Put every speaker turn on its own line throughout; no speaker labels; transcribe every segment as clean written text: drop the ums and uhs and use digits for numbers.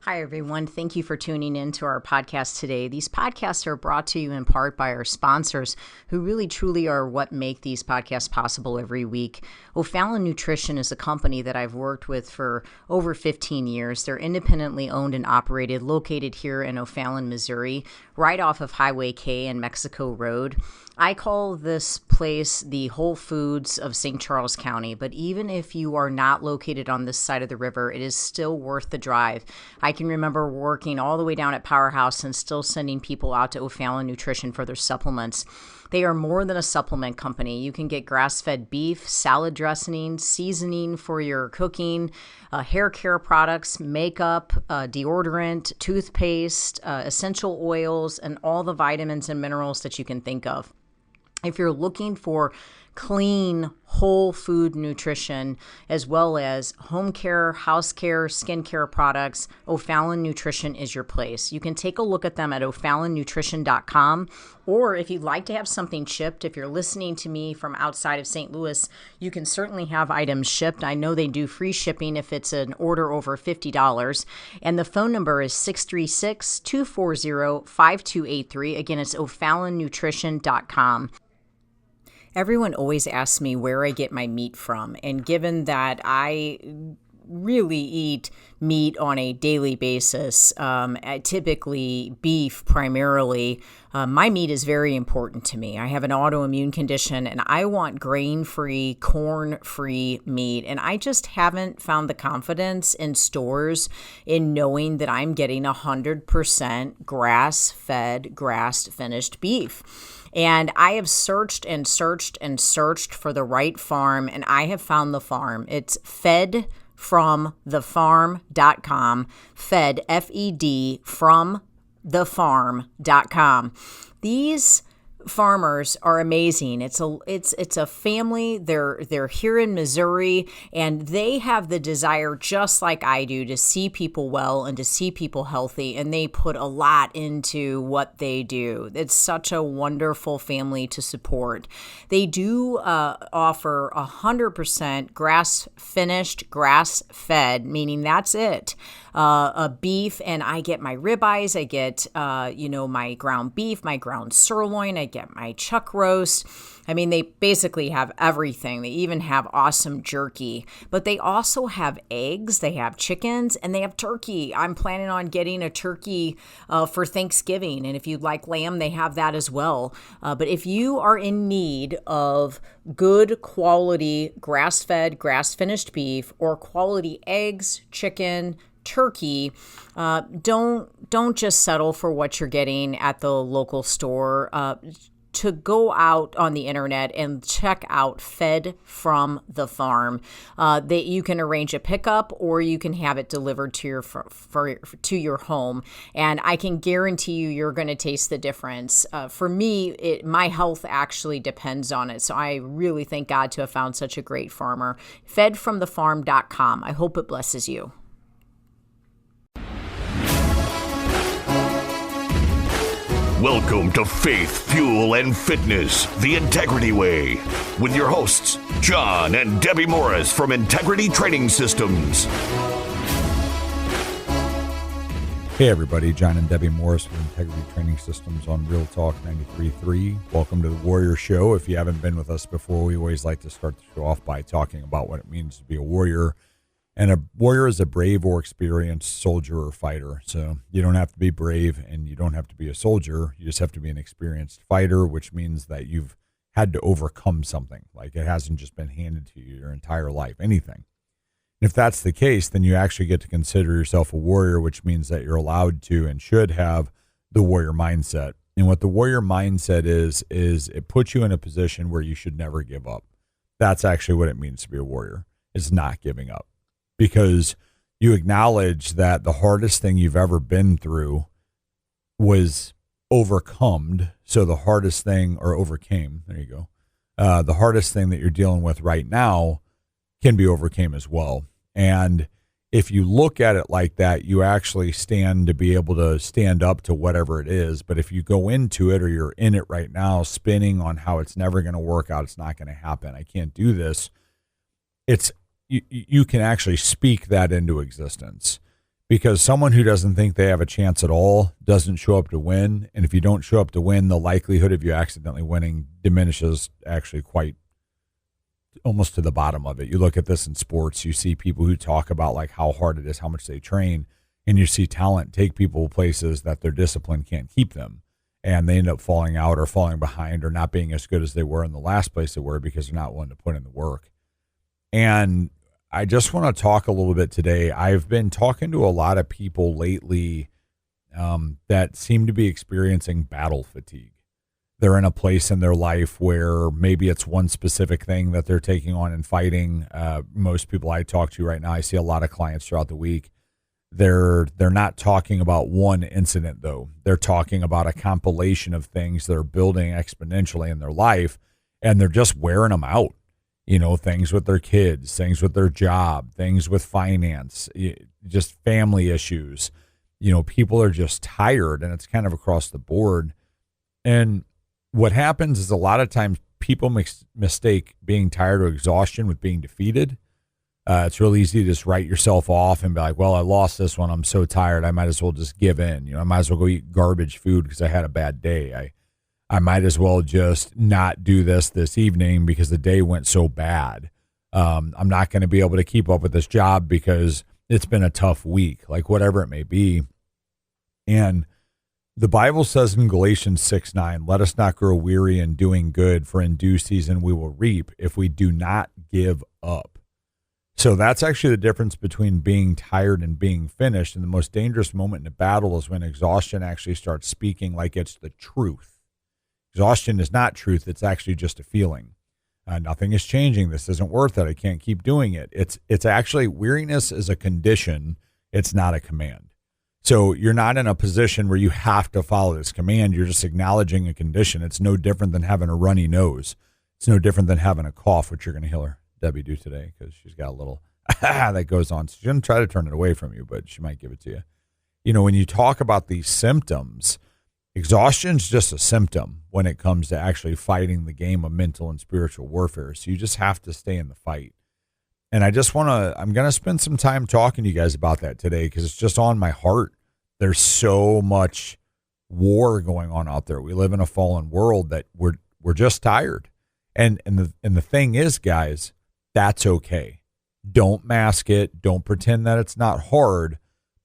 Hi, everyone. Thank you for tuning in to our podcast today. These podcasts are brought to you in part by our sponsors, who really truly are what make these podcasts possible every week. O'Fallon Nutrition is a company that I've worked with for over 15 years. They're independently owned and operated, located here in O'Fallon, Missouri, right off of Highway K and Mexico Road. I call this place the Whole Foods of St. Charles County, but even if you are not located on this side of the river, it is still worth the drive. I can remember working all the way down at Powerhouse and still sending people out to O'Fallon Nutrition for their supplements. They are more than a supplement company. You can get grass-fed beef, salad dressing, seasoning for your cooking, hair care products, makeup, deodorant, toothpaste, essential oils, and all the vitamins and minerals that you can think of. If you're looking for clean, whole food nutrition, as well as home care, house care, skincare products, O'Fallon Nutrition is your place. You can take a look at them at o'fallonnutrition.com, or if you'd like to have something shipped, if you're listening to me from outside of St. Louis, you can certainly have items shipped. I know they do free shipping if it's an order over $50, and the phone number is 636-240-5283. Again, it's o'fallonnutrition.com. Everyone always asks me where I get my meat from, and given that I really eat meat on a daily basis, typically beef primarily, my meat is very important to me. I have an autoimmune condition and I want grain-free, corn-free meat, and I just haven't found the confidence in stores in knowing that I'm getting 100% grass-fed, grass-finished beef. And I have searched and searched and searched for the right farm, and I have found the farm. It's fedfromthefarm.com, fed, F-E-D, from thefarm.com. These farmers are amazing. It's a family. They're here in Missouri, and they have the desire, just like I do, to see people well and to see people healthy, and they put a lot into what they do. It's such a wonderful family to support. They do offer 100% grass-finished, grass-fed, meaning that's it. A beef, and I get my ribeyes, I get, my ground beef, my ground sirloin, I get my chuck roast. I mean, they basically have everything. They even have awesome jerky, but they also have eggs, they have chickens, and they have turkey. I'm planning on getting a turkey for Thanksgiving, and if you'd like lamb, they have that as well. But if you are in need of good quality grass-fed, grass-finished beef, or quality eggs, chicken, turkey, don't just settle for what you're getting at the local store. To go out on the internet and check out Fed from the Farm. That you can arrange a pickup, or you can have it delivered to your home. And I can guarantee you're going to taste the difference. For me, my health actually depends on it. So I really thank God to have found such a great farmer. Fedfromthefarm.com. I hope it blesses you.
Welcome to Faith, Fuel, and Fitness, the Integrity Way, with your hosts, John and Debbie Morris from Integrity Training Systems.
Hey everybody, John and Debbie Morris from Integrity Training Systems on Real Talk 93.3. Welcome to the Warrior Show. If you haven't been with us before, we always like to start the show off by talking about what it means to be a warrior. And a warrior is a brave or experienced soldier or fighter. So you don't have to be brave and you don't have to be a soldier. You just have to be an experienced fighter, which means that you've had to overcome something. Like it hasn't just been handed to you your entire life, anything. If that's the case, then you actually get to consider yourself a warrior, which means that you're allowed to and should have the warrior mindset. And what the warrior mindset is it puts you in a position where you should never give up. That's actually what it means to be a warrior, is not giving up. Because you acknowledge that the hardest thing you've ever been through was overcome. So the hardest thing, or overcame, there you go. The hardest thing that you're dealing with right now can be overcame as well. And if you look at it like that, you actually stand to be able to stand up to whatever it is. But if you go into it, or you're in it right now, spinning on how it's never going to work out, it's not going to happen, I can't do this, you can actually speak that into existence, because someone who doesn't think they have a chance at all doesn't show up to win. And if you don't show up to win, the likelihood of you accidentally winning diminishes actually quite almost to the bottom of it. You look at this in sports, you see people who talk about like how hard it is, how much they train, and you see talent take people places that their discipline can't keep them. And they end up falling out or falling behind or not being as good as they were in the last place they were because they're not willing to put in the work. And I just want to talk a little bit today. I've been talking to a lot of people lately that seem to be experiencing battle fatigue. They're in a place in their life where maybe it's one specific thing that they're taking on and fighting. Most people I talk to right now, I see a lot of clients throughout the week. They're not talking about one incident, though. They're talking about a compilation of things that are building exponentially in their life, and they're just wearing them out. You know, things with their kids, things with their job, things with finance, just family issues. You know, people are just tired, and it's kind of across the board. And what happens is a lot of times people mistake being tired or exhaustion with being defeated. It's real easy to just write yourself off and be like, well, I lost this one. I'm so tired. I might as well just give in. You know, I might as well go eat garbage food because I had a bad day. I might as well just not do this evening because the day went so bad. I'm not going to be able to keep up with this job because it's been a tough week, like whatever it may be. And the Bible says in Galatians 6:9, let us not grow weary in doing good, for in due season we will reap if we do not give up. So that's actually the difference between being tired and being finished. And the most dangerous moment in a battle is when exhaustion actually starts speaking like it's the truth. Exhaustion is not truth. It's actually just a feeling. Nothing is changing. This isn't worth it. I can't keep doing it. It's actually weariness is a condition. It's not a command. So you're not in a position where you have to follow this command. You're just acknowledging a condition. It's no different than having a runny nose. It's no different than having a cough, which you're going to hear Debbie do today because she's got a little that goes on. So she's going to try to turn it away from you, but she might give it to you. You know, when you talk about these symptoms, exhaustion is just a symptom when it comes to actually fighting the game of mental and spiritual warfare. So you just have to stay in the fight. And I'm going to spend some time talking to you guys about that today because it's just on my heart. There's so much war going on out there. We live in a fallen world that we're just tired. And the thing is, guys, that's okay. Don't mask it. Don't pretend that it's not hard,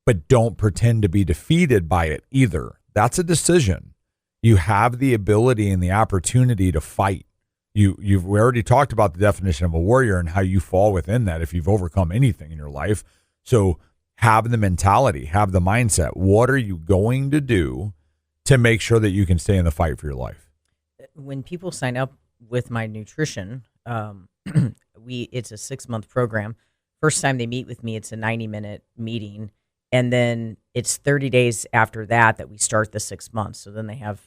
but don't pretend to be defeated by it either. That's a decision. You have the ability and the opportunity to fight. We already talked about the definition of a warrior and how you fall within that if you've overcome anything in your life. So have the mentality, have the mindset. What are you going to do to make sure that you can stay in the fight for your life?
When people sign up with my nutrition, it's a 6-month program. First time they meet with me, it's a 90-minute meeting. And then it's 30 days after that we start the 6 months. So then they have,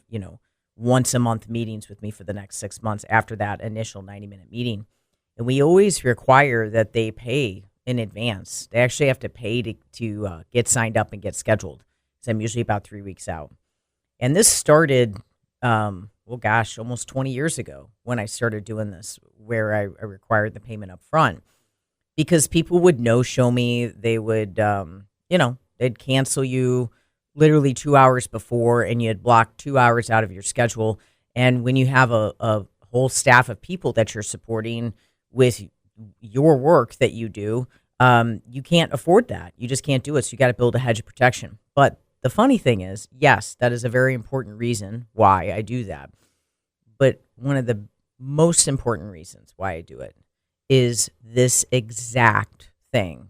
once a month meetings with me for the next 6 months after that initial 90-minute meeting. And we always require that they pay in advance. They actually have to pay to get signed up and get scheduled. So I'm usually about 3 weeks out. And this started, almost 20 years ago when I started doing this, where I required the payment up front. Because people would no-show me. They would, they'd cancel you literally 2 hours before, and you'd block 2 hours out of your schedule. And when you have a whole staff of people that you're supporting with your work that you do, you can't afford that. You just can't do it. So you got to build a hedge of protection. But the funny thing is, yes, that is a very important reason why I do that. But one of the most important reasons why I do it is this exact thing.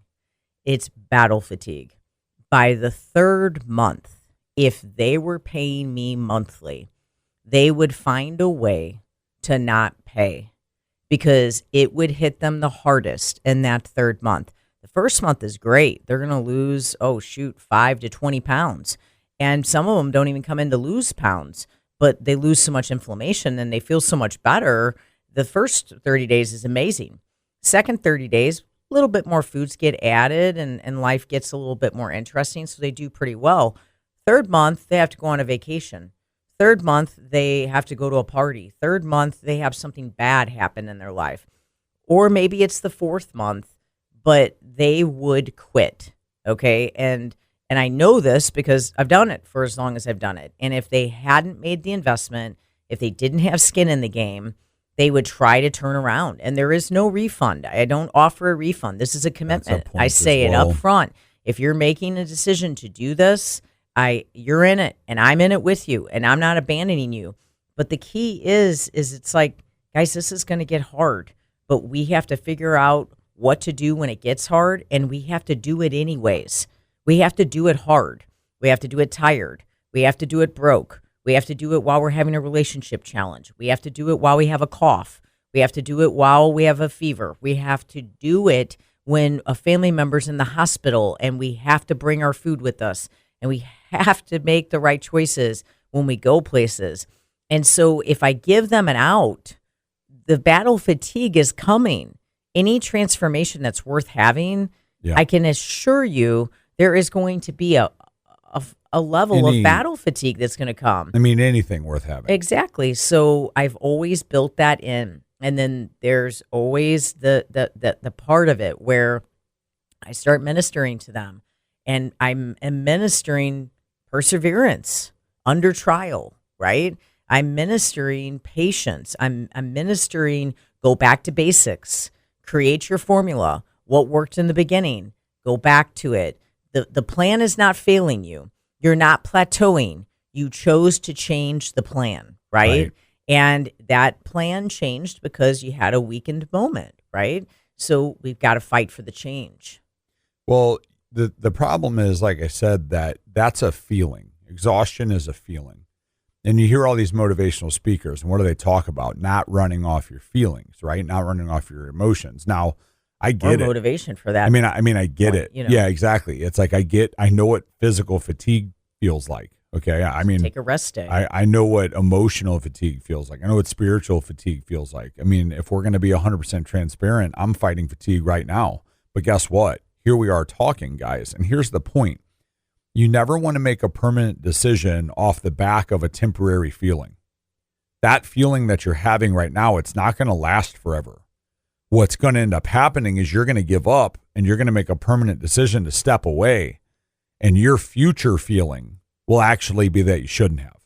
It's battle fatigue. By the third month, if they were paying me monthly, they would find a way to not pay because it would hit them the hardest in that third month. The first month is great. They're going to lose, 5 to 20 pounds. And some of them don't even come in to lose pounds, but they lose so much inflammation and they feel so much better. The first 30 days is amazing. Second 30 days, a little bit more foods get added and life gets a little bit more interesting, so they do pretty well. Third month, they have to go on a vacation. Third month, they have to go to a party. Third month, they have something bad happen in their life. Or maybe it's the fourth month, but they would quit, okay? And And I know this because I've done it for as long as I've done it. And if they hadn't made the investment, if they didn't have skin in the game, they would try to turn around. And there is no refund. I don't offer a refund. This is a commitment. I say it up front. If you're making a decision to do this, you're in it and I'm in it with you and I'm not abandoning you. But the key is it's like, guys, this is going to get hard, but we have to figure out what to do when it gets hard, and we have to do it anyways. We have to do it hard. We have to do it tired. We have to do it broke. We have to do it while we're having a relationship challenge. We have to do it while we have a cough. We have to do it while we have a fever. We have to do it when a family member's in the hospital, and we have to bring our food with us, and we have to make the right choices when we go places. And so if I give them an out, the battle fatigue is coming. Any transformation that's worth having, I can assure you there is going to be a level of battle fatigue that's going to come.
I mean, anything worth having.
Exactly. So I've always built that in. And then there's always the part of it where I start ministering to them. And I'm administering perseverance under trial, right? I'm ministering patience. I'm ministering go back to basics. Create your formula. What worked in the beginning, go back to it. The plan is not failing you. You're not plateauing. You chose to change the plan, right? And that plan changed because you had a weakened moment, right? So we've got to fight for the change.
Well, the problem is, like I said, that's a feeling. Exhaustion is a feeling. And you hear all these motivational speakers, and what do they talk about? Not running off your feelings, right? Not running off your emotions. Now, I get it.
Motivation for that.
I mean, I get it.
You know.
Yeah, exactly. It's like I know what physical fatigue feels like. Okay. I mean,
take a rest day.
I know what emotional fatigue feels like. I know what spiritual fatigue feels like. I mean, if we're going to be 100% transparent, I'm fighting fatigue right now. But guess what? Here we are talking, guys. And here's the point. You never want to make a permanent decision off the back of a temporary feeling. That feeling that you're having right now, it's not going to last forever. What's going to end up happening is you're going to give up and you're going to make a permanent decision to step away. And your future feeling will actually be that you shouldn't have.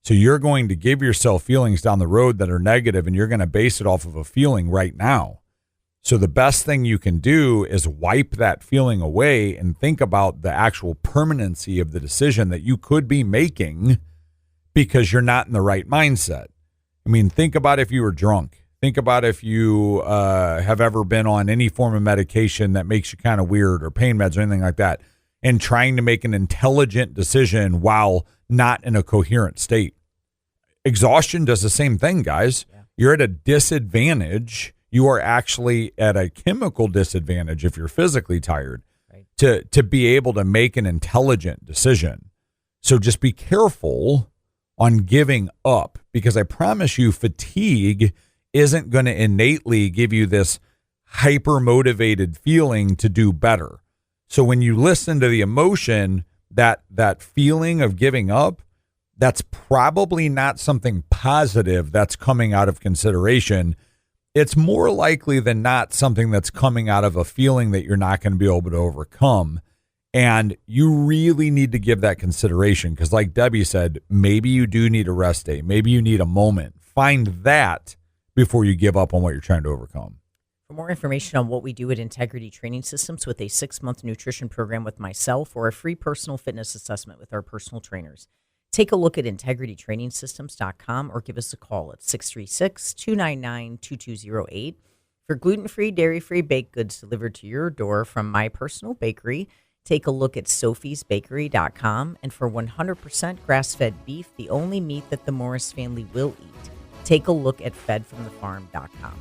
So you're going to give yourself feelings down the road that are negative, and you're going to base it off of a feeling right now. So the best thing you can do is wipe that feeling away and think about the actual permanency of the decision that you could be making because you're not in the right mindset. I mean, think about if you were drunk. Think about if you have ever been on any form of medication that makes you kind of weird, or pain meds or anything like that, and trying to make an intelligent decision while not in a coherent state. Exhaustion does the same thing, guys. Yeah. You're at a disadvantage. You are actually at a chemical disadvantage if you're physically tired, right, to be able to make an intelligent decision. So just be careful on giving up, because I promise you fatigue isn't going to innately give you this hyper motivated feeling to do better. So when you listen to the emotion, that feeling of giving up, that's probably not something positive that's coming out of consideration. It's more likely than not something that's coming out of a feeling that you're not going to be able to overcome. And you really need to give that consideration, because like Debbie said, maybe you do need a rest day. Maybe you need a moment. Find that before you give up on what you're trying to overcome.
For more information on what we do at Integrity Training Systems with a 6-month nutrition program with myself, or a free personal fitness assessment with our personal trainers, take a look at integritytrainingsystems.com or give us a call at 636-299-2208. For gluten-free, dairy-free baked goods delivered to your door from my personal bakery, take a look at sophiesbakery.com. And for 100% grass-fed beef, the only meat that the Morris family will eat, take a look at fedfromthefarm.com.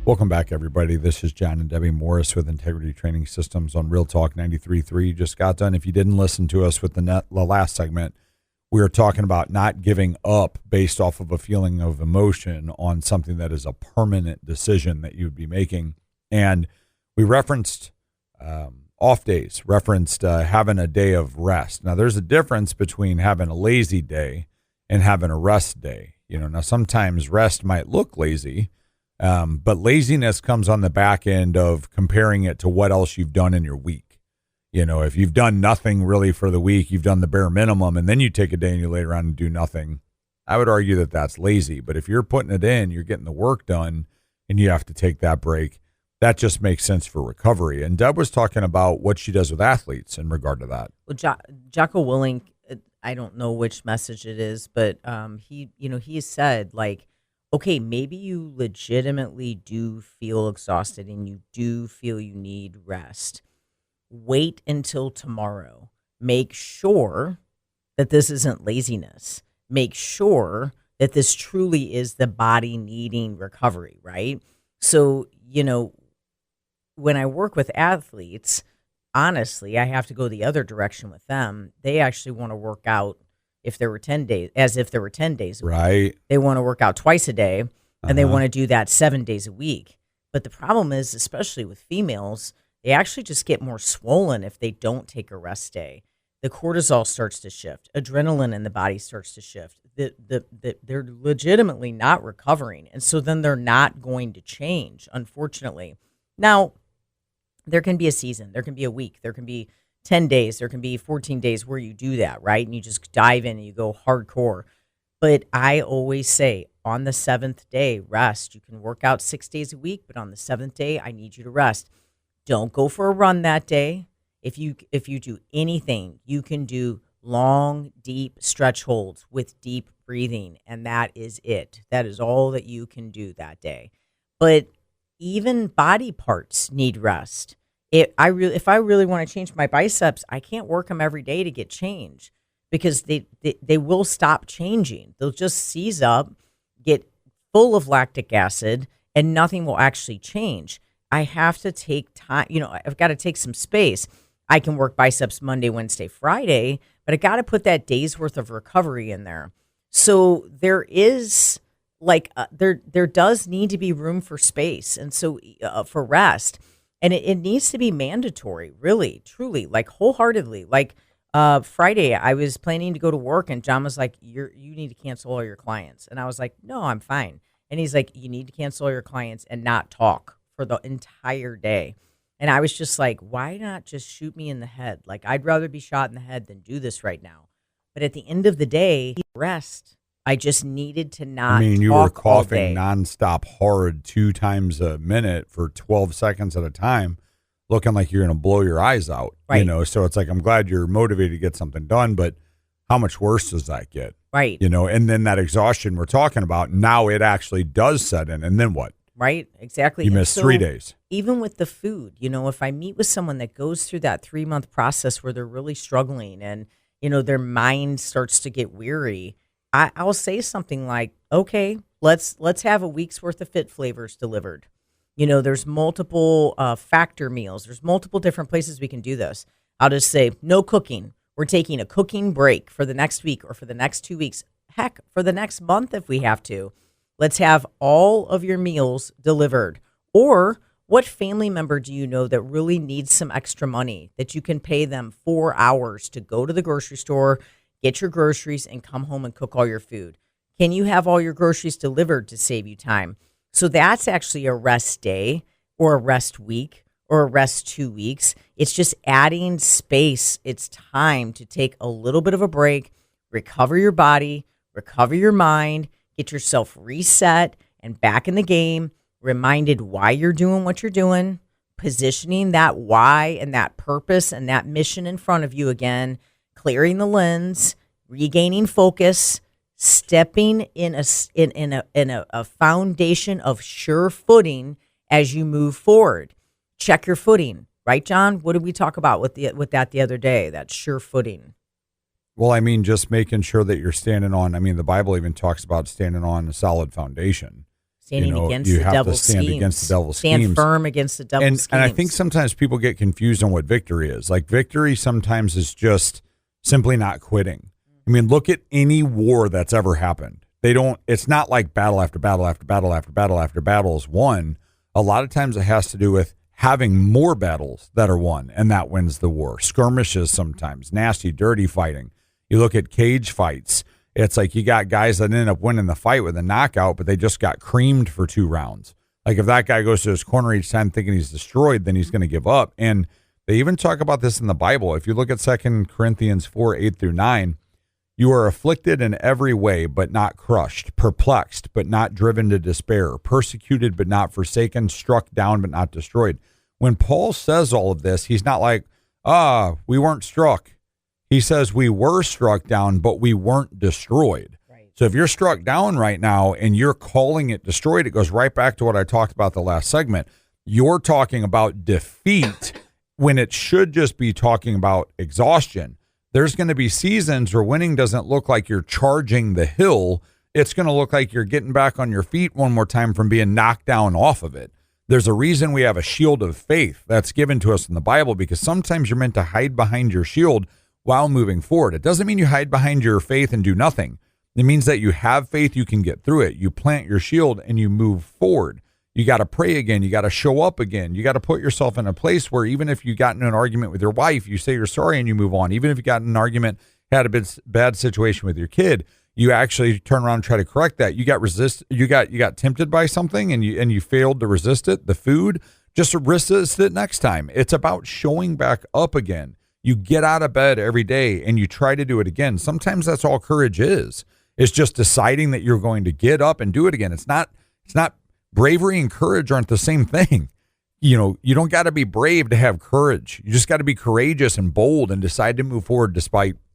Welcome back, everybody. This is John and Debbie Morris with Integrity Training Systems on Real Talk 93.3. Just got done. If you didn't listen to us with the last segment, we are talking about not giving up based off of a feeling of emotion on something that is a permanent decision that you would be making. And we referenced off days, referenced having a day of rest. Now, there's a difference between having a lazy day and having a rest day. Now sometimes rest might look lazy, but laziness comes on the back end of comparing it to what else you've done in your week. If you've done nothing really for the week, you've done the bare minimum, and then you take a day and you lay around and do nothing, I would argue that that's lazy. But if you're putting it in, you're getting the work done, and you have to take that break, that just makes sense for recovery. And Deb was talking about what she does with athletes in regard to that.
Well, Jocko Willink, I don't know which message it is, but he said, like, okay, maybe you legitimately do feel exhausted and you do feel you need rest. Wait until tomorrow. Make sure that this isn't laziness. Make sure that this truly is the body needing recovery, right? So, when I work with athletes, honestly, I have to go the other direction with them. They actually want to work out if there were 10 days, as if there were 10 days a week.
Right.
They want to work out twice a day, and they want to do that 7 days a week. But the problem is, especially with females, they actually just get more swollen if they don't take a rest day. The cortisol starts to shift. Adrenaline in the body starts to shift. They're legitimately not recovering. And so then they're not going to change, unfortunately. Now, there can be a season. There can be a week. There can be 10 days. There can be 14 days where you do that, right? And you just dive in and you go hardcore. But I always say, on the 7th day, rest. You can work out 6 days a week, but on the 7th day, I need you to rest. Don't go for a run that day. If you do anything, you can do long, deep stretch holds with deep breathing, and that is it. That is all that you can do that day. But even body parts need rest. If I really want to change my biceps, I can't work them every day to get change because they will stop changing. They'll just seize up, get full of lactic acid, and nothing will actually change. I have to take time, I've got to take some space. I can work biceps Monday, Wednesday, Friday, but I got to put that day's worth of recovery in there. So there is there does need to be room for space. And so for rest, and it needs to be mandatory, really, truly, like wholeheartedly. Like Friday, I was planning to go to work and John was like, you need to cancel all your clients. And I was like, no, I'm fine. And he's like, you need to cancel all your clients and not talk for the entire day. And I was just like, why not just shoot me in the head? Like, I'd rather be shot in the head than do this right now. But at the end of the day, rest. I just needed to not
you
talk
were coughing
all day.
nonstop hard 2 times a minute for 12 seconds at a time, looking like you're going to blow your eyes out.
Right.
So it's like, I'm glad you're motivated to get something done, but how much worse does that get?
Right.
And then that exhaustion we're talking about, now it actually does set in. And then what?
Right, exactly.
You miss 3 days.
Even with the food, if I meet with someone that goes through that 3-month process where they're really struggling and, their mind starts to get weary, I'll say something like, okay, let's have a week's worth of Fit Flavors delivered. There's multiple factor meals. There's multiple different places we can do this. I'll just say, no cooking. We're taking a cooking break for the next week or for the next 2 weeks. Heck, for the next month if we have to. Let's have all of your meals delivered. Or what family member do you know that really needs some extra money that you can pay them 4 hours to go to the grocery store, get your groceries, and come home and cook all your food? Can you have all your groceries delivered to save you time? So that's actually a rest day or a rest week or a rest 2 weeks. It's just adding space. It's time to take a little bit of a break, recover your body, recover your mind, get yourself reset and back in the game, reminded why you're doing what you're doing, positioning that why and that purpose and that mission in front of you again, clearing the lens, regaining focus, stepping in a foundation of sure footing as you move forward. Check your footing, right, John? What did we talk about with that the other day? That sure footing.
Well, just making sure that you're standing on, the Bible even talks about standing on a solid foundation.
Standing against the devil's schemes.
Against the devil's
Stand
schemes.
firm against the devil's schemes.
And I think sometimes people get confused on what victory is. Like, victory sometimes is just simply not quitting. I mean, look at any war that's ever happened. It's not like battle after battle after battle after battle after battle is won. A lot of times it has to do with having more battles that are won, and that wins the war. Skirmishes sometimes, nasty, dirty fighting. You look at cage fights. It's like you got guys that end up winning the fight with a knockout, but they just got creamed for 2 rounds. Like if that guy goes to his corner each time thinking he's destroyed, then he's going to give up. And they even talk about this in the Bible. If you look at 2 Corinthians 4:8-9, you are afflicted in every way, but not crushed, perplexed, but not driven to despair, persecuted, but not forsaken, struck down, but not destroyed. When Paul says all of this, he's not like, we weren't struck. He says we were struck down, but we weren't destroyed. Right. So if you're struck down right now and you're calling it destroyed, it goes right back to what I talked about the last segment. You're talking about defeat when it should just be talking about exhaustion. There's going to be seasons where winning doesn't look like you're charging the hill. It's going to look like you're getting back on your feet one more time from being knocked down off of it. There's a reason we have a shield of faith that's given to us in the Bible, because sometimes you're meant to hide behind your shield while moving forward. It doesn't mean you hide behind your faith and do nothing. It means that you have faith, you can get through it. You plant your shield and you move forward. You got to pray again. You got to show up again. You got to put yourself in a place where even if you got in an argument with your wife, you say you're sorry and you move on. Even if you got in an argument, had a bad situation with your kid, you actually turn around and try to correct that. You got tempted by something and you failed to resist it. The food, just resist it next time. It's about showing back up again. You get out of bed every day and you try to do it again. Sometimes that's all courage is. It's just deciding that you're going to get up and do it again. It's not bravery and courage aren't the same thing. You don't got to be brave to have courage. You just got to be courageous and bold and decide to move forward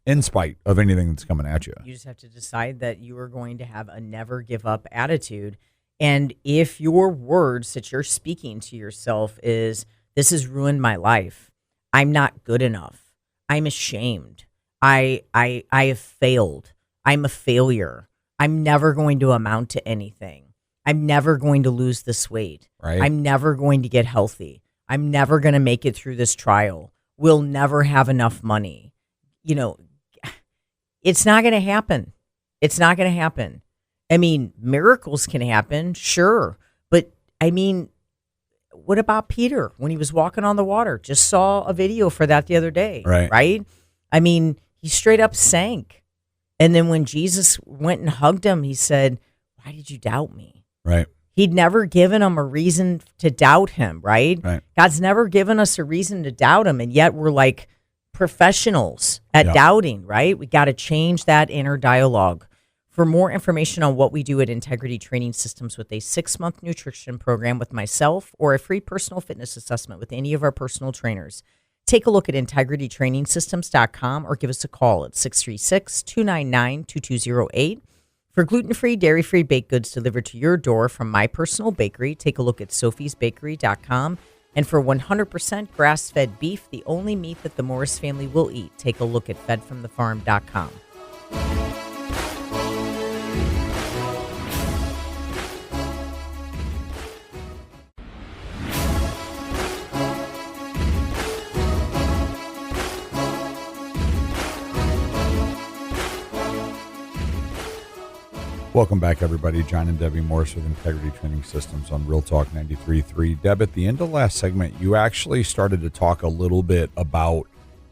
in spite of anything that's coming at you.
You just have to decide that you are going to have a never give up attitude. And if your words that you're speaking to yourself is, this has ruined my life, I'm not good enough, I'm ashamed, I have failed, I'm a failure, I'm never going to amount to anything, I'm never going to lose this weight. Right. I'm never going to get healthy. I'm never going to make it through this trial. We'll never have enough money. It's not going to happen. It's not going to happen. I mean, miracles can happen, sure. But, I mean, what about Peter when he was walking on the water? Just saw a video for that the other day. Right? I mean, he straight up sank. And then when Jesus went and hugged him, he said, "Why did you doubt me?"
Right.
He'd never given them a reason to doubt him, right? God's never given us a reason to doubt him, and yet we're like professionals at doubting, right? We got to change that inner dialogue. For more information on what we do at Integrity Training Systems with a 6-month nutrition program with myself or a free personal fitness assessment with any of our personal trainers, take a look at integritytrainingsystems.com or give us a call at 636-299-2208. For gluten-free, dairy-free baked goods delivered to your door from my personal bakery, take a look at sophiesbakery.com. And for 100% grass-fed beef, the only meat that the Morris family will eat, take a look at fedfromthefarm.com.
Welcome back, everybody. John and Debbie Morris with Integrity Training Systems on Real Talk 93.3. Deb, at the end of last segment, you actually started to talk a little bit about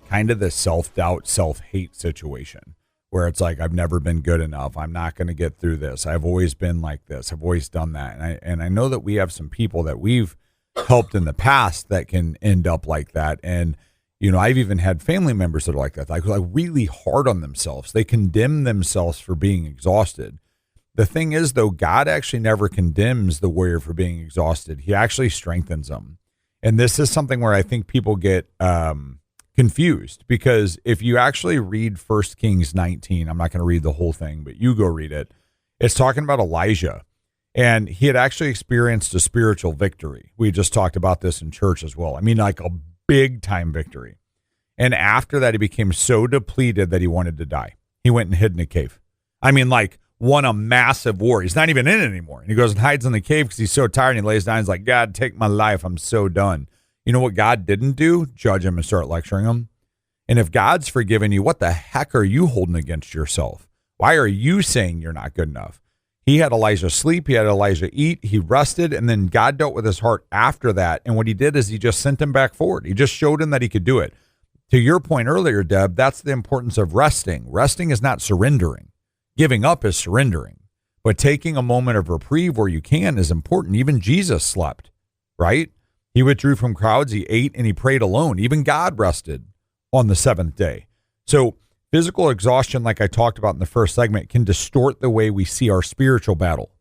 kind of the self-doubt, self-hate situation where it's like, I've never been good enough. I'm not going to get through this. I've always been like this. I've always done that. And I know that we have some people that we've helped in the past that can end up like that. And I've even had family members that are like that, like really hard on themselves. They condemn themselves for being exhausted. The thing is, though, God actually never condemns the warrior for being exhausted. He actually strengthens them. And this is something where I think people get confused, because if you actually read 1 Kings 19, I'm not going to read the whole thing, but you go read it. It's talking about Elijah, and he had actually experienced a spiritual victory. We just talked about this in church as well. I mean, like a big time victory. And after that, he became so depleted that he wanted to die. He went and hid in a cave. I mean, like, won a massive war. He's not even in it anymore. And he goes and hides in the cave because he's so tired, and he lays down. He's like, God, take my life. I'm so done. You know what God didn't do? Judge him and start lecturing him. And if God's forgiven you, what the heck are you holding against yourself? Why are you saying you're not good enough? He had Elijah sleep. He had Elijah eat. He rested. And then God dealt with his heart after that. And what he did is he just sent him back forward. He just showed him that he could do it. To your point earlier, Deb, that's the importance of resting. Resting is not surrendering. Giving up is surrendering. But taking a moment of reprieve where you can is important. Even Jesus slept, right? He withdrew from crowds. He ate and he prayed alone. Even God rested on the seventh day. So physical exhaustion, like I talked about in the first segment, can distort the way we see our spiritual battle.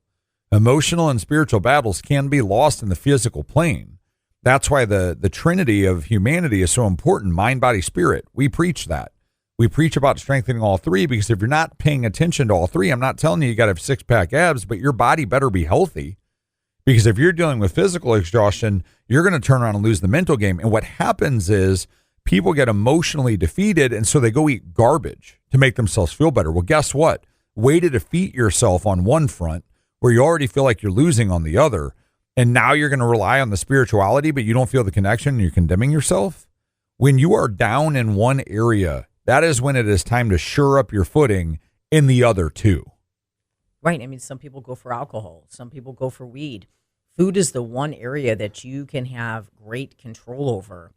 Emotional and spiritual battles can be lost in the physical plane. That's why the Trinity of humanity is so important, mind, body, spirit. We preach that. We preach about strengthening all three because if you're not paying attention to all three, I'm not telling you got to have six-pack abs, but your body better be healthy. Because if you're dealing with physical exhaustion, you're going to turn around and lose the mental game. And what happens is people get emotionally defeated, and so they go eat garbage to make themselves feel better. Well, guess what? Way to defeat yourself on one front where you already feel like you're losing on the other, and now you're going to rely on the spirituality, but you don't feel the connection and you're condemning yourself. When you are down in one area, that is when it is time to shore up your footing in the other two.
Right. I mean, some people go for alcohol. Some people go for weed. Food is the one area that you can have great control over.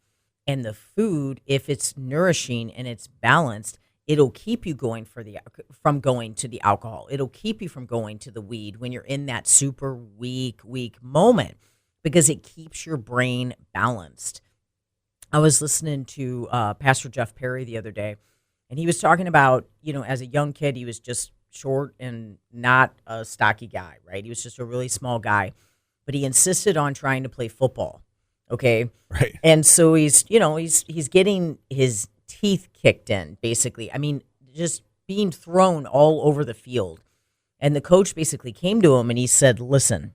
And the food, if it's nourishing and it's balanced, it'll keep you going from going to the alcohol. It'll keep you from going to the weed when you're in that super weak moment because it keeps your brain balanced. I was listening to Pastor Jeff Perry the other day, and he was talking about, as a young kid, he was just short and not a stocky guy, right? He was just a really small guy, but he insisted on trying to play football. Okay.
Right.
And so he's getting his teeth kicked in, basically. I mean, just being thrown all over the field. And the coach basically came to him and he said, listen,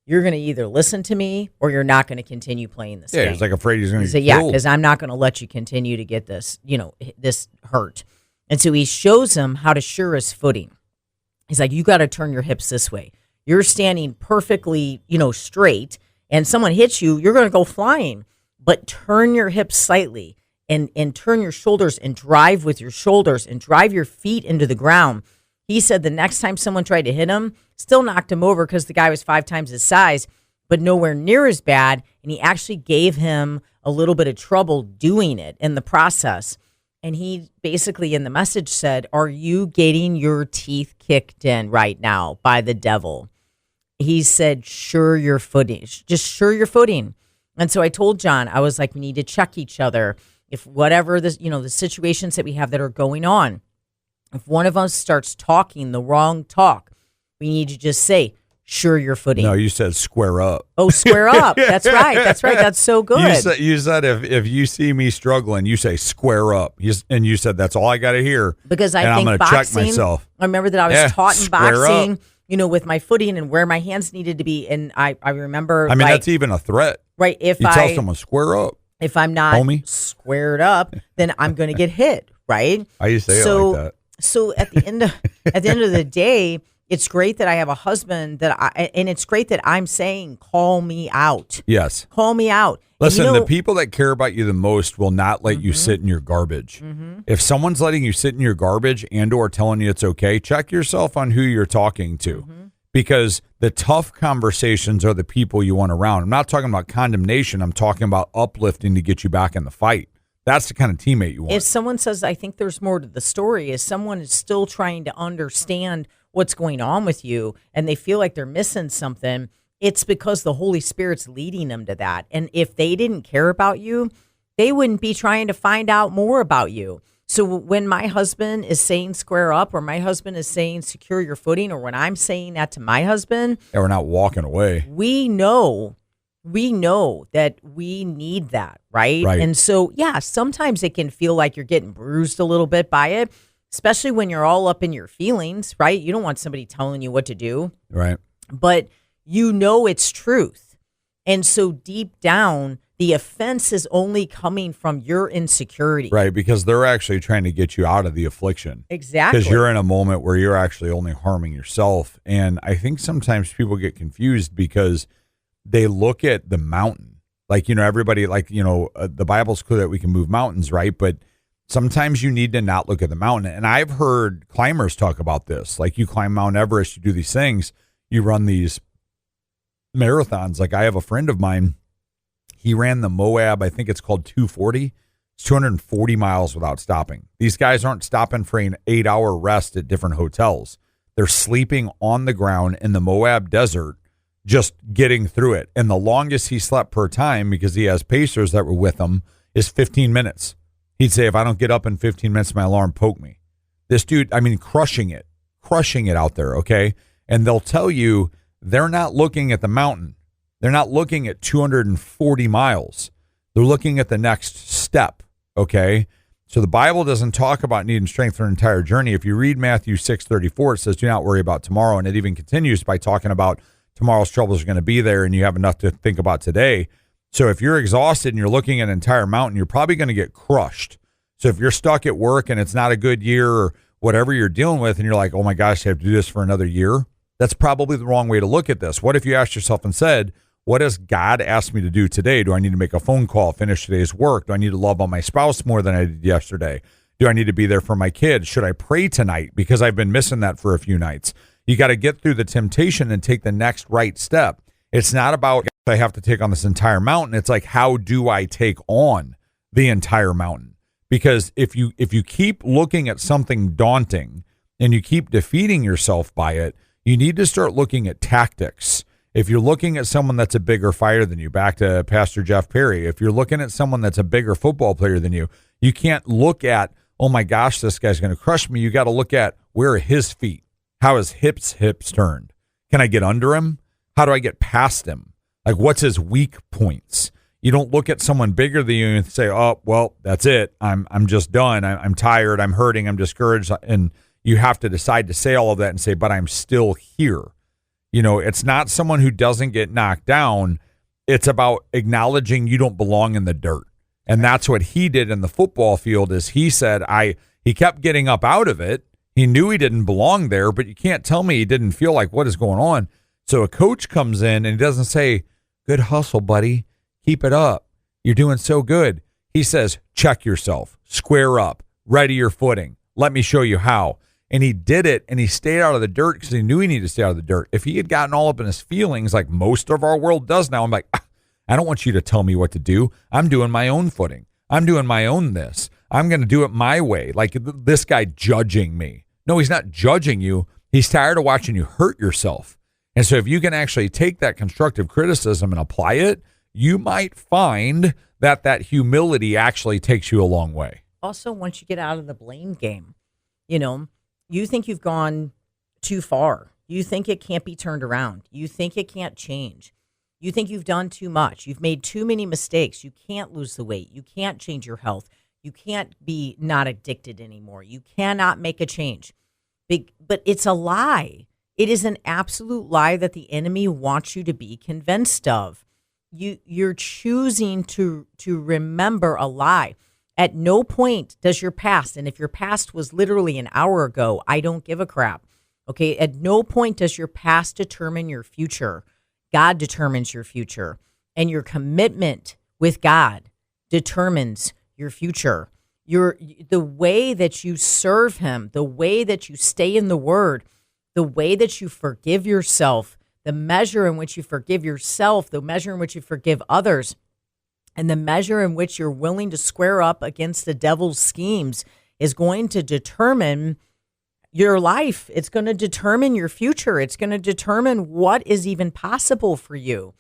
you're going to either listen to me or you're not going to continue playing this game.
Yeah, he's like afraid he's going to get
killed. Yeah,
because
I'm not going to let you continue to get this, this hurt. And so he shows him how to shore his footing. He's like, you got to turn your hips this way. You're standing perfectly, straight, and someone hits you, you're going to go flying. But turn your hips slightly and turn your shoulders and drive with your shoulders and drive your feet into the ground. He said the next time someone tried to hit him, still knocked him over because the guy was 5 times his size, but nowhere near as bad. And he actually gave him a little bit of trouble doing it in the process. And he basically in the message said, are you getting your teeth kicked in right now by the devil? He said, shore your footing. Just shore your footing. And so I told John, I was like, we need to check each other. If whatever this, the situations that we have that are going on, if one of us starts talking the wrong talk, we need to just say, shore your footing.
No, you said square up.
Oh, square up. That's right. That's right. That's so good.
You said if you see me struggling, you say square up. And you said that's all I got to hear.
Because I think
I'm going to check myself.
I remember that I was taught in boxing, with my footing and where my hands needed to be. And I remember.
I mean, that's even a threat.
Right. If
you tell someone square up.
If I'm not squared up, then I'm going to get hit. Right.
I used to say it like that.
So at the end of the day, it's great that I have a husband and it's great that I'm saying, call me out.
Yes.
Call me out.
Listen, the people that care about you the most will not let you sit in your garbage. Mm-hmm. If someone's letting you sit in your garbage and or telling you it's okay, check yourself on who you're talking to. Mm-hmm. Because the tough conversations are the people you want around. I'm not talking about condemnation. I'm talking about uplifting to get you back in the fight. That's the kind of teammate you want.
If someone says, I think there's more to the story, is someone is still trying to understand what's going on with you and they feel like they're missing something, it's because the Holy Spirit's leading them to that. And if they didn't care about you, they wouldn't be trying to find out more about you. So when my husband is saying square up or my husband is saying secure your footing or when I'm saying that to my husband.
Yeah, we're not walking away.
We know that we need that, right? And so, yeah, sometimes it can feel like you're getting bruised a little bit by it, especially when you're all up in your feelings, right? You don't want somebody telling you what to do.
Right.
But it's truth. And so deep down, the offense is only coming from your insecurity.
Right, because they're actually trying to get you out of the affliction.
Exactly.
Because you're in a moment where you're actually only harming yourself. And I think sometimes people get confused because they look at the mountain. Like, everybody, the Bible's clear that we can move mountains, right? But Sometimes you need to not look at the mountain. And I've heard climbers talk about this. Like, you climb Mount Everest, you do these things, you run these marathons. Like, I have a friend of mine, he ran the Moab, I think it's called 240. It's 240 miles without stopping. These guys aren't stopping for an 8-hour rest at different hotels. They're sleeping on the ground in the Moab desert, just getting through it. And the longest he slept per time, because he has pacers that were with him, is 15 minutes. He'd say, if I don't get up in 15 minutes, my alarm poke me. This dude, I mean, crushing it out there, okay? And they'll tell you they're not looking at the mountain. They're not looking at 240 miles. They're looking at the next step, okay? So the Bible doesn't talk about needing strength for an entire journey. If you read Matthew 6:34, it says, do not worry about tomorrow. And it even continues by talking about tomorrow's troubles are going to be there and you have enough to think about today. So if you're exhausted and you're looking at an entire mountain, you're probably going to get crushed. So if you're stuck at work and it's not a good year or whatever you're dealing with, and you're like, oh my gosh, I have to do this for another year, that's probably the wrong way to look at this. What if you asked yourself and said, what has God asked me to do today? Do I need to make a phone call, finish today's work? Do I need to love on my spouse more than I did yesterday? Do I need to be there for my kids? Should I pray tonight? Because I've been missing that for a few nights. You got to get through the temptation and take the next right step. It's not about, I have to take on this entire mountain. It's like, how do I take on the entire mountain? Because if you keep looking at something daunting and you keep defeating yourself by it, you need to start looking at tactics. If you're looking at someone that's a bigger fighter than you, back to Pastor Jeff Perry, if you're looking at someone that's a bigger football player than you, you can't look at, oh my gosh, this guy's going to crush me. You got to look at, where are his feet? How is hips turned? Can I get under him? How do I get past him? Like, what's his weak points? You don't look at someone bigger than you and say, oh, well, that's it. I'm just done. I'm tired. I'm hurting. I'm discouraged. And you have to decide to say all of that and say, but I'm still here. You know, it's not someone who doesn't get knocked down. It's about acknowledging you don't belong in the dirt. And that's what he did in the football field. Is he said, he kept getting up out of it. He knew he didn't belong there, but you can't tell me he didn't feel like, what is going on? So a coach comes in and he doesn't say, good hustle, buddy. Keep it up. You're doing so good. He says, check yourself, square up, ready your footing. Let me show you how. And he did it, and he stayed out of the dirt because he knew he needed to stay out of the dirt. If he had gotten all up in his feelings like most of our world does now, I'm like, I don't want you to tell me what to do. I'm doing my own footing. I'm doing my own this. I'm going to do it my way. Like this guy judging me. No, he's not judging you. He's tired of watching you hurt yourself. And so if you can actually take that constructive criticism and apply it, you might find that humility actually takes you a long way.
Also, once you get out of the blame game, you think you've gone too far. You think it can't be turned around. You think it can't change. You think you've done too much. You've made too many mistakes. You can't lose the weight. You can't change your health. You can't be not addicted anymore. You cannot make a change. But it's a lie. It is an absolute lie that the enemy wants you to be convinced of. You're choosing to remember a lie. At no point does your past, and if your past was literally an hour ago, I don't give a crap. Okay, at no point does your past determine your future. God determines your future, and your commitment with God determines your future. The way that you serve him, the way that you stay in the word, the way that you forgive yourself, the measure in which you forgive yourself, the measure in which you forgive others, and the measure in which you're willing to square up against the devil's schemes is going to determine your life. It's going to determine your future. It's going to determine what is even possible for you.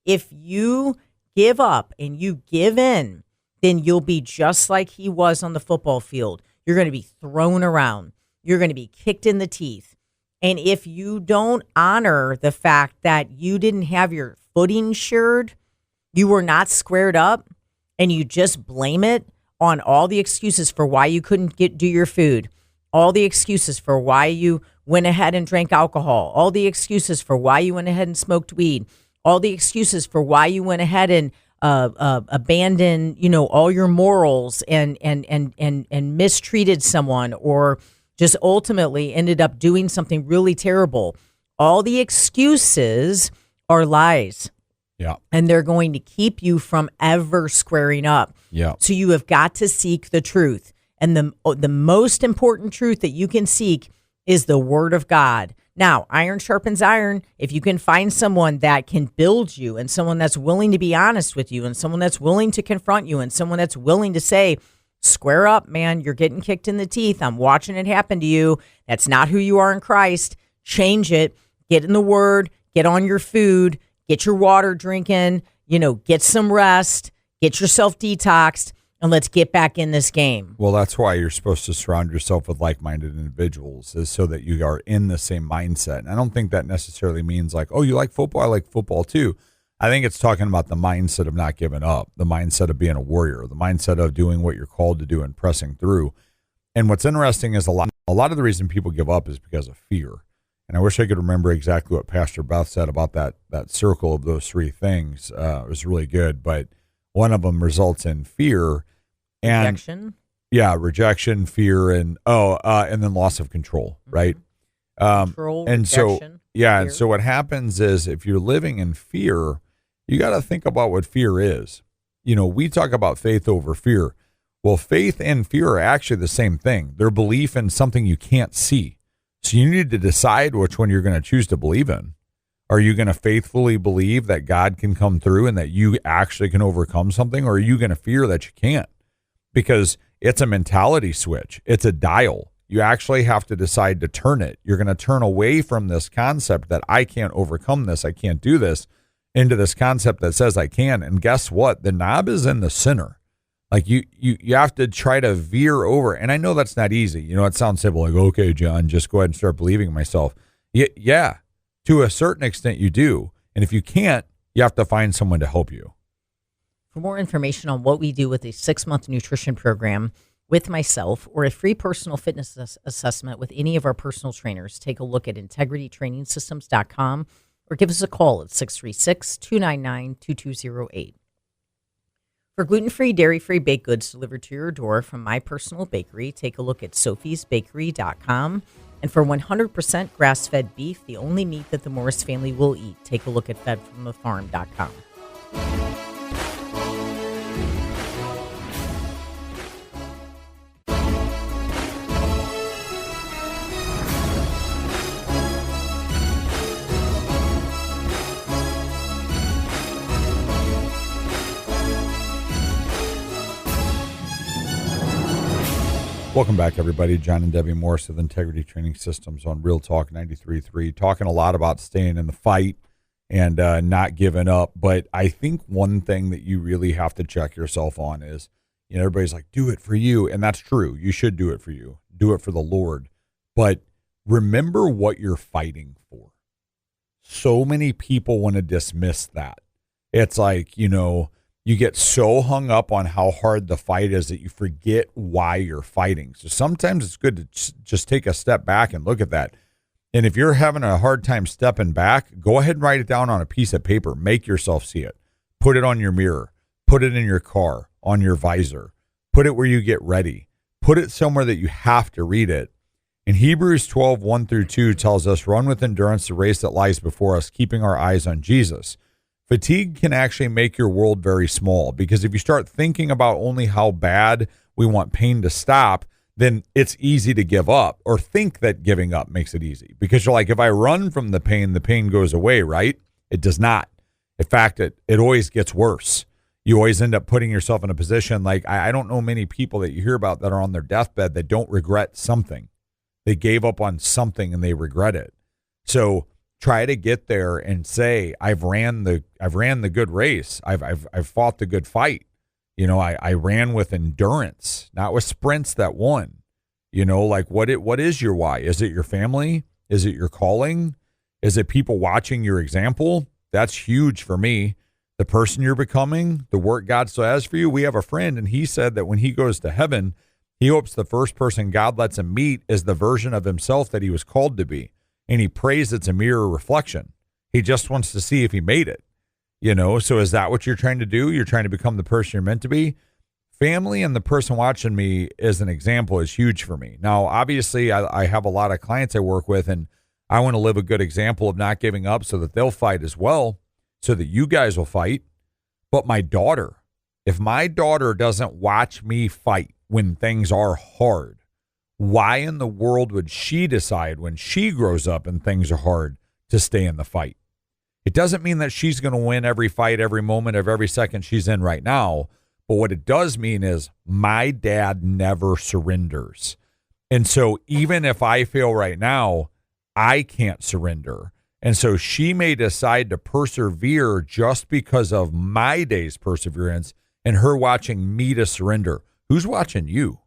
If you give up and you give in, then you'll be just like he was on the football field. You're going to be thrown around. You're going to be kicked in the teeth. And if you don't honor the fact that you didn't have your footing sured, you were not squared up, and you just blame it on all the excuses for why you couldn't do your food, all the excuses for why you went ahead and drank alcohol, all the excuses for why you went ahead and smoked weed, all the excuses for why you went ahead and abandoned, all your morals and mistreated someone, or just ultimately ended up doing something really terrible. All the excuses are lies.
Yeah.
And they're going to keep you from ever squaring up.
Yeah.
So you have got to seek the truth. And the most important truth that you can seek is the Word of God. Now, iron sharpens iron. If you can find someone that can build you and someone that's willing to be honest with you and someone that's willing to confront you and someone that's willing to say, square up, man, you're getting kicked in the teeth. I'm watching it happen to you. That's not who you are in Christ. Change it. Get in the Word. Get on your food. Get your water drinking. Get some rest. Get yourself detoxed. And let's get back in this game.
Well, that's why you're supposed to surround yourself with like-minded individuals, is so that you are in the same mindset. And I don't think that necessarily means like, oh, you like football? I like football too. I think it's talking about the mindset of not giving up, the mindset of being a warrior, the mindset of doing what you're called to do and pressing through. And what's interesting is a lot of the reason people give up is because of fear. And I wish I could remember exactly what Pastor Beth said about that circle of those three things. It was really good, but one of them results in fear. And
rejection.
Yeah, rejection, fear, and then loss of control, right?
Control,
and
rejection,
fear.
And
so what happens is if you're living in fear, you got to think about what fear is. We talk about faith over fear. Well, faith and fear are actually the same thing. They're belief in something you can't see. So you need to decide which one you're going to choose to believe in. Are you going to faithfully believe that God can come through and that you actually can overcome something, or are you going to fear that you can't? Because it's a mentality switch. It's a dial. You actually have to decide to turn it. You're going to turn away from this concept that I can't overcome this, I can't do this, into this concept that says I can. And guess what? The knob is in the center. Like you have to try to veer over. And I know that's not easy. It sounds simple. Like, okay, John, just go ahead and start believing in myself. Yeah, to a certain extent you do. And if you can't, you have to find someone to help you.
For more information on what we do with a 6-month nutrition program with myself or a free personal fitness assessment with any of our personal trainers, take a look at integritytrainingsystems.com or give us a call at 636-299-2208. For gluten-free, dairy-free baked goods delivered to your door from my personal bakery, take a look at sophiesbakery.com. And for 100% grass-fed beef, the only meat that the Morris family will eat, take a look at fedfromthefarm.com.
Welcome back, everybody. John and Debbie Morris with Integrity Training Systems on Real Talk 93.3, talking a lot about staying in the fight and not giving up. But I think one thing that you really have to check yourself on is, everybody's like, do it for you. And that's true. You should do it for you. Do it for the Lord. But remember what you're fighting for. So many people want to dismiss that. It's like, you get so hung up on how hard the fight is that you forget why you're fighting. So sometimes it's good to just take a step back and look at that. And if you're having a hard time stepping back, go ahead and write it down on a piece of paper. Make yourself see it. Put it on your mirror. Put it in your car, on your visor. Put it where you get ready. Put it somewhere that you have to read it. In Hebrews 12, 1-2 tells us, run with endurance the race that lies before us, keeping our eyes on Jesus. Fatigue can actually make your world very small, because if you start thinking about only how bad we want pain to stop, then it's easy to give up, or think that giving up makes it easy. Because you're like, if I run from the pain goes away, right? It does not. In fact, it always gets worse. You always end up putting yourself in a position like, I don't know many people that you hear about that are on their deathbed that don't regret something. They gave up on something and they regret it. So try to get there and say, I've ran the good race. I've fought the good fight. I ran with endurance, not with sprints that won. Like what is your why? Is it your family? Is it your calling? Is it people watching your example? That's huge for me. The person you're becoming, the work God still has for you. We have a friend, and he said that when he goes to heaven, he hopes the first person God lets him meet is the version of himself that he was called to be. And he prays it's a mirror reflection. He just wants to see if he made it. So is that what you're trying to do? You're trying to become the person you're meant to be? Family and the person watching me as an example is huge for me. Now, obviously, I have a lot of clients I work with, and I want to live a good example of not giving up so that they'll fight as well, so that you guys will fight. But my daughter, if my daughter doesn't watch me fight, when things are hard. Why in the world would she decide when she grows up and things are hard to stay in the fight? It doesn't mean that she's going to win every fight, every moment of every second she's in right now. But what it does mean is my dad never surrenders. And so even if I fail right now, I can't surrender. And so she may decide to persevere just because of my day's perseverance and her watching me to surrender. Who's watching you?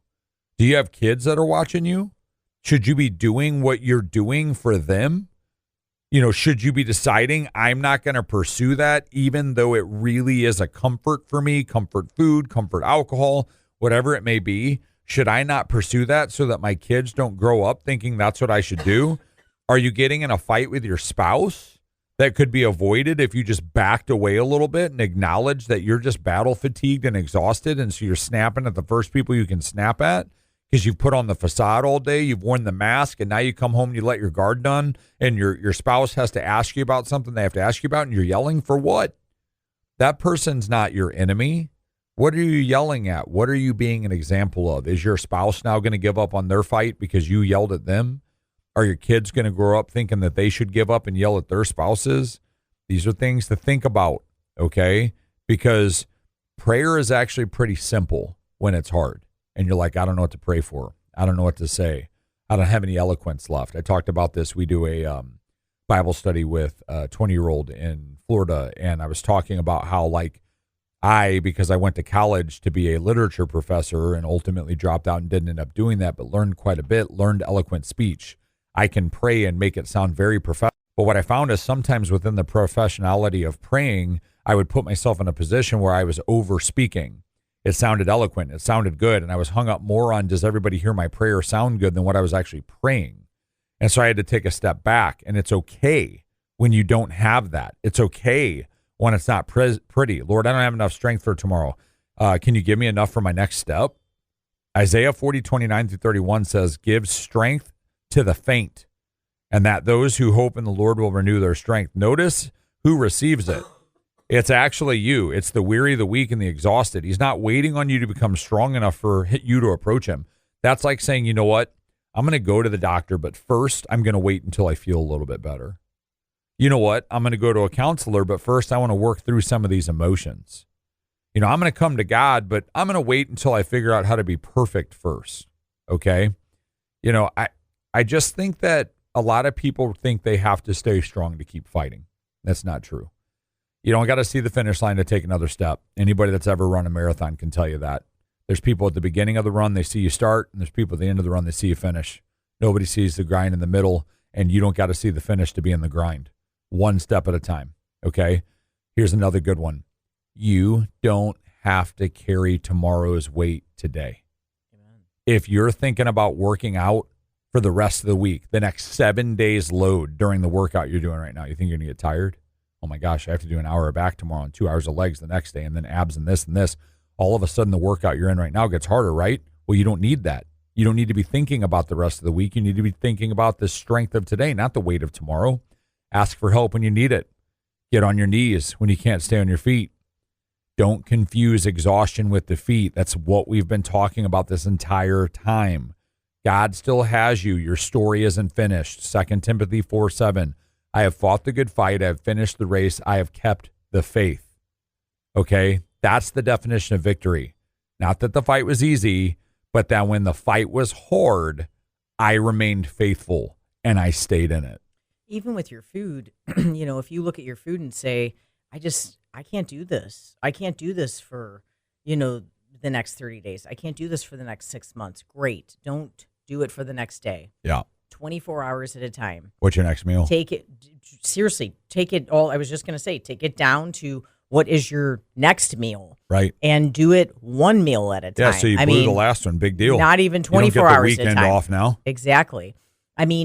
Do you have kids that are watching you? Should you be doing what you're doing for them? Should you be deciding I'm not going to pursue that, even though it really is a comfort for me, comfort food, comfort alcohol, whatever it may be? Should I not pursue that so that my kids don't grow up thinking that's what I should do? Are you getting in a fight with your spouse that could be avoided if you just backed away a little bit and acknowledged that you're just battle fatigued and exhausted, and so you're snapping at the first people you can snap at? Because you've put on the facade all day, you've worn the mask, and now you come home and you let your guard down, and your spouse has to ask you about something they have to ask you about, and you're yelling for what? That person's not your enemy. What are you yelling at? What are you being an example of? Is your spouse now going to give up on their fight because you yelled at them? Are your kids going to grow up thinking that they should give up and yell at their spouses? These are things to think about, okay? Because prayer is actually pretty simple when it's hard. And you're like, I don't know what to pray for. I don't know what to say. I don't have any eloquence left. I talked about this. We do a Bible study with a 20-year-old in Florida, and I was talking about how, because I went to college to be a literature professor and ultimately dropped out and didn't end up doing that, but learned quite a bit, learned eloquent speech. I can pray and make it sound very professional. But what I found is sometimes within the professionality of praying, I would put myself in a position where I was over speaking. It sounded eloquent. It sounded good. And I was hung up more on, does everybody hear my prayer sound good, than what I was actually praying. And so I had to take a step back. And it's okay when you don't have that. It's okay when it's not pretty. Lord, I don't have enough strength for tomorrow. Can you give me enough for my next step? Isaiah 40:29-31 says, give strength to the faint, and that those who hope in the Lord will renew their strength. Notice who receives it. It's actually you. It's the weary, the weak, and the exhausted. He's not waiting on you to become strong enough for you to approach him. That's like saying, you know what? I'm going to go to the doctor, but first I'm going to wait until I feel a little bit better. You know what? I'm going to go to a counselor, but first I want to work through some of these emotions. I'm going to come to God, but I'm going to wait until I figure out how to be perfect first. Okay? I just think that a lot of people think they have to stay strong to keep fighting. That's not true. You don't got to see the finish line to take another step. Anybody that's ever run a marathon can tell you that. There's people at the beginning of the run, they see you start, and there's people at the end of the run, they see you finish. Nobody sees the grind in the middle, and you don't got to see the finish to be in the grind. One step at a time, okay? Here's another good one. You don't have to carry tomorrow's weight today. Amen. If you're thinking about working out for the rest of the week, the next 7 days load during the workout you're doing right now, you think you're going to get tired? Oh my gosh, I have to do an hour of back tomorrow and 2 hours of legs the next day, and then abs and this and this. All of a sudden, the workout you're in right now gets harder, right? Well, you don't need that. You don't need to be thinking about the rest of the week. You need to be thinking about the strength of today, not the weight of tomorrow. Ask for help when you need it. Get on your knees when you can't stay on your feet. Don't confuse exhaustion with defeat. That's what we've been talking about this entire time. God still has you. Your story isn't finished. 2 Timothy 4:7. I have fought the good fight. I have finished the race. I have kept the faith. Okay? That's the definition of victory. Not that the fight was easy, but that when the fight was hard, I remained faithful and I stayed in it.
Even with your food, if you look at your food and say, I can't do this. I can't do this for, the next 30 days. I can't do this for the next 6 months. Great. Don't do it for the next day.
Yeah.
24 hours at a time.
What's your next meal?
Take it all. I was just going to say, take it down to what is your next meal.
Right.
And do it one meal at a time.
Yeah, so you blew the last one. Big deal.
Not even 24
hours at a time. You don't get the weekend off now.
Exactly.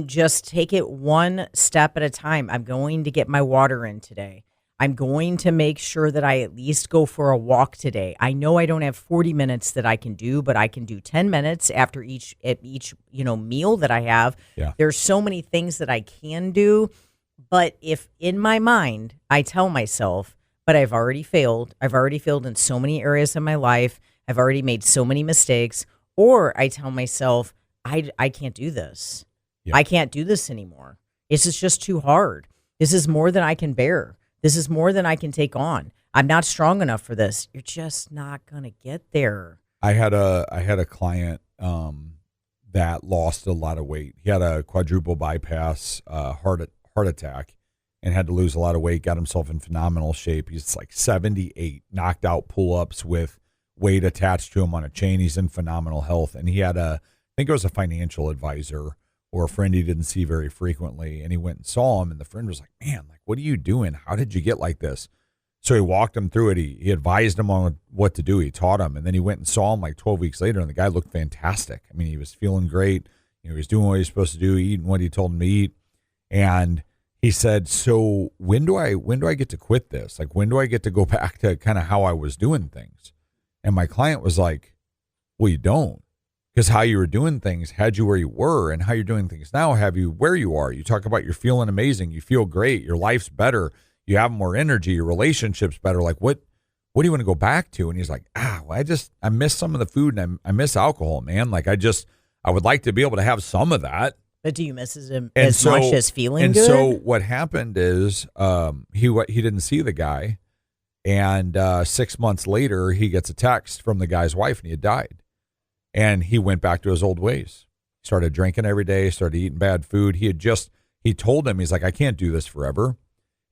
Just take it one step at a time. I'm going to get my water in today. I'm going to make sure that I at least go for a walk today. I know I don't have 40 minutes that I can do, but I can do 10 minutes after each meal that I have.
Yeah.
There's so many things that I can do, but if in my mind I tell myself, but I've already failed in so many areas of my life. I've already made so many mistakes. Or I tell myself, I can't do this.
Yeah.
I can't do this anymore. This is just too hard. This is more than I can bear. This is more than I can take on. I'm not strong enough for this. You're just not going to get there.
I had a client that lost a lot of weight. He had a quadruple bypass heart attack and had to lose a lot of weight, got himself in phenomenal shape. He's like 78, knocked out pull-ups with weight attached to him on a chain. He's in phenomenal health. And he had I think it was a financial advisor or a friend he didn't see very frequently. And he went and saw him, and the friend was like, man, like, what are you doing? How did you get like this? So he walked him through it. He advised him on what to do. He taught him. And then he went and saw him like 12 weeks later, and the guy looked fantastic. I mean, he was feeling great. He was doing what he was supposed to do, eating what he told him to eat. And he said, so when do I get to quit this? Like, when do I get to go back to kind of how I was doing things? And my client was like, well, you don't. Because how you were doing things had you where you were, and how you're doing things now have you where you are. You talk about you're feeling amazing. You feel great. Your life's better. You have more energy, your relationship's better. Like, what do you want to go back to? And he's like, well, I miss some of the food, and I miss alcohol, man. Like, I would like to be able to have some of that.
But do you miss him as much as feeling good?
And so what happened is he didn't see the guy, and 6 months later, he gets a text from the guy's wife, and he had died. And he went back to his old ways. Started drinking every day, started eating bad food. He told him, he's like, I can't do this forever.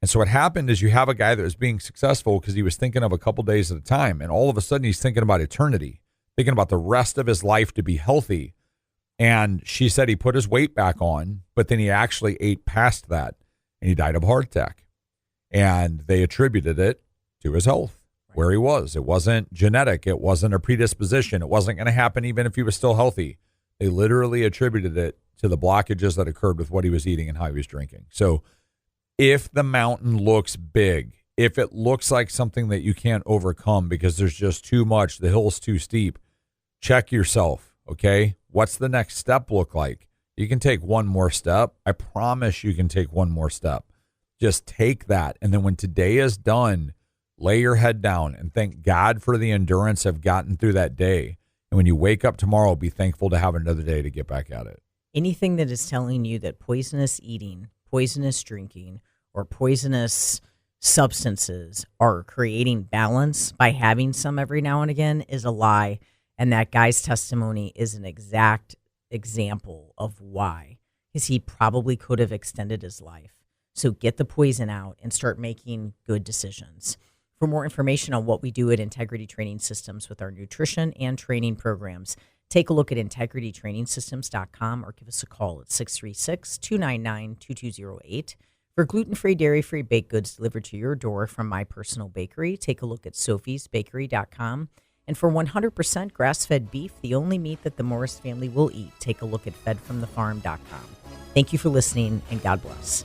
And so what happened is you have a guy that was being successful because he was thinking of a couple days at a time. And all of a sudden he's thinking about eternity, thinking about the rest of his life to be healthy. And she said he put his weight back on, but then he actually ate past that, and he died of a heart attack. And they attributed it to his health, where he was. It wasn't genetic. It wasn't a predisposition. It wasn't going to happen even if he was still healthy. They literally attributed it to the blockages that occurred with what he was eating and how he was drinking. So if the mountain looks big, if it looks like something that you can't overcome because there's just too much, the hill's too steep, check yourself, okay? What's the next step look like? You can take one more step. I promise you can take one more step. Just take that. And then when today is done, lay your head down and thank God for the endurance of gotten through that day. And when you wake up tomorrow, be thankful to have another day to get back at it.
Anything that is telling you that poisonous eating, poisonous drinking, or poisonous substances are creating balance by having some every now and again is a lie. And that guy's testimony is an exact example of why, because he probably could have extended his life. So get the poison out and start making good decisions. For more information on what we do at Integrity Training Systems with our nutrition and training programs, take a look at integritytrainingsystems.com or give us a call at 636-299-2208. For gluten-free, dairy-free baked goods delivered to your door from My Personal Bakery, take a look at sophiesbakery.com. And for 100% grass-fed beef, the only meat that the Morris family will eat, take a look at fedfromthefarm.com. Thank you for listening, and God bless.